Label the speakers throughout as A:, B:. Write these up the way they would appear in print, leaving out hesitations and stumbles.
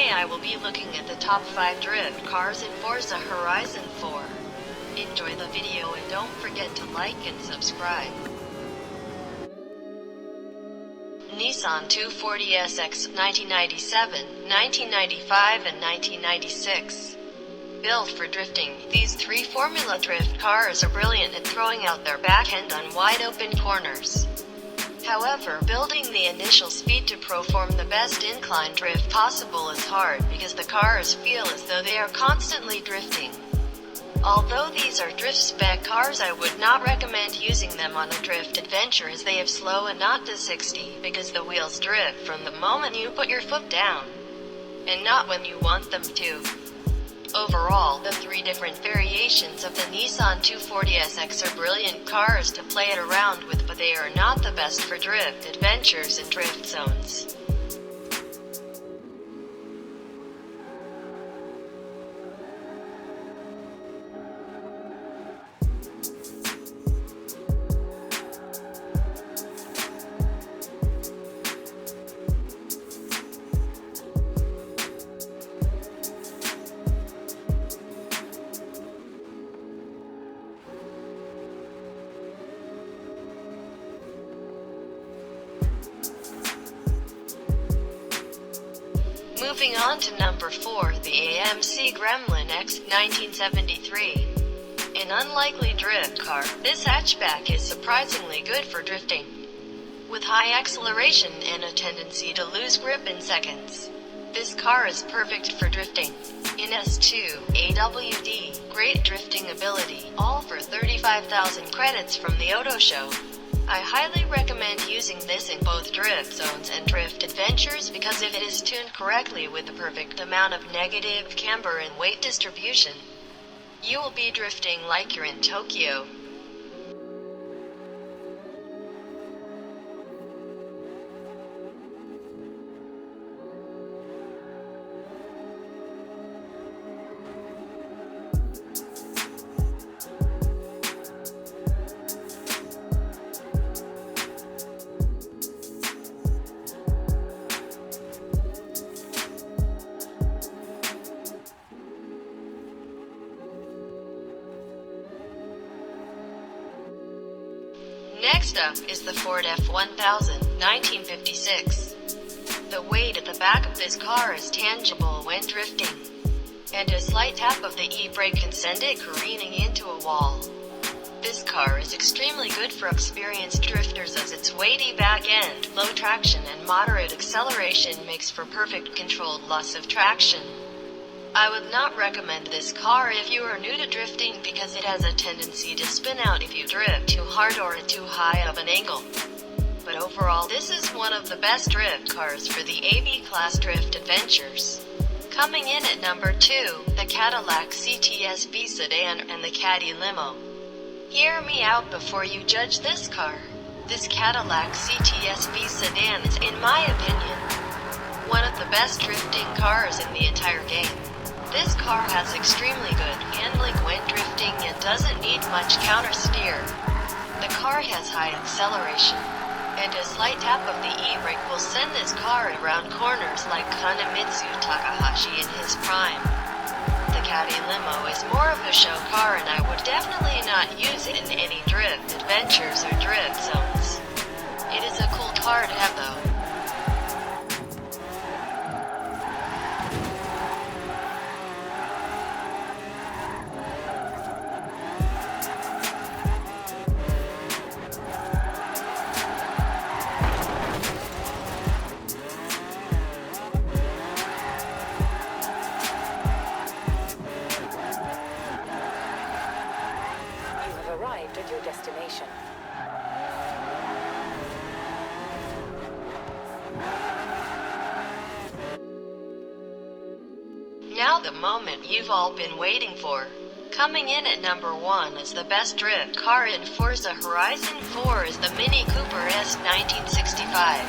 A: Today I will be looking at the top 5 drift cars in Forza Horizon 4. Enjoy the video and don't forget to like and subscribe. Nissan 240SX 1997, 1995 and 1996. Built for drifting, these 3 Formula Drift cars are brilliant at throwing out their back end on wide open corners. However, building the initial speed to perform the best incline drift possible is hard because the cars feel as though they are constantly drifting. Although these are drift spec cars, I would not recommend using them on a drift adventure as they have slow and not to 60 because the wheels drift from the moment you put your foot down, and not when you want them to. Overall, the 3 different variations of the Nissan 240SX are brilliant cars to play it around with, but they are not the best for drift adventures and drift zones. Moving on to number 4, the AMC Gremlin X 1973. An unlikely drift car, this hatchback is surprisingly good for drifting. With high acceleration and a tendency to lose grip in seconds, this car is perfect for drifting. In S2, AWD, great drifting ability, all for 35,000 credits from the Auto Show. I highly recommend using this in both drift zones and drift adventures because if it is tuned correctly with the perfect amount of negative camber and weight distribution, you will be drifting like you're in Tokyo. Next up is the Ford F-1000, 1956. The weight at the back of this car is tangible when drifting, and a slight tap of the e-brake can send it careening into a wall. This car is extremely good for experienced drifters as its weighty back end, low traction and moderate acceleration makes for perfect controlled loss of traction. I would not recommend this car if you are new to drifting because it has a tendency to spin out if you drift too hard or at too high of an angle. But overall, this is one of the best drift cars for the AB class drift adventures. Coming in at number 2, the Cadillac CTSB sedan and the Caddy limo. Hear me out before you judge this car. This Cadillac CTSB sedan is, in my opinion, one of the best drifting cars in the entire game. This car has extremely good handling when drifting and doesn't need much counter steer. The car has high acceleration, and a slight tap of the e-brake will send this car around corners like Kanemitsu Takahashi in his prime. The Caddy limo is more of a show car and I would definitely not use it in any drift adventures or drift zones. It is a cool car to have though.
B: Arrived at your destination.
A: Now the moment you've all been waiting for. Coming in at number 1 as the best drift car in Forza Horizon 4 is the Mini Cooper S 1965.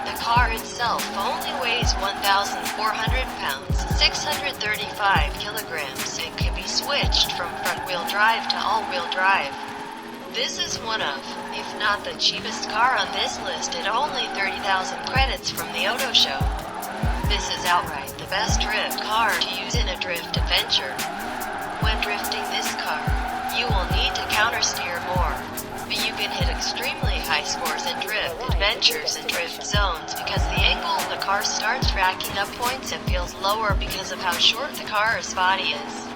A: The car itself only weighs 1,400 pounds, 635 kilograms, and can be switched from front-wheel drive to all-wheel drive. This is one of, if not the cheapest car on this list at only 30,000 credits from the Auto Show. This is outright the best drift car to use in a drift adventure. When drifting this car, you will need to countersteer more, but you can hit extremely high scores in drift adventures and drift zones because the angle of the car starts racking up points and feels lower because of how short the car's body is.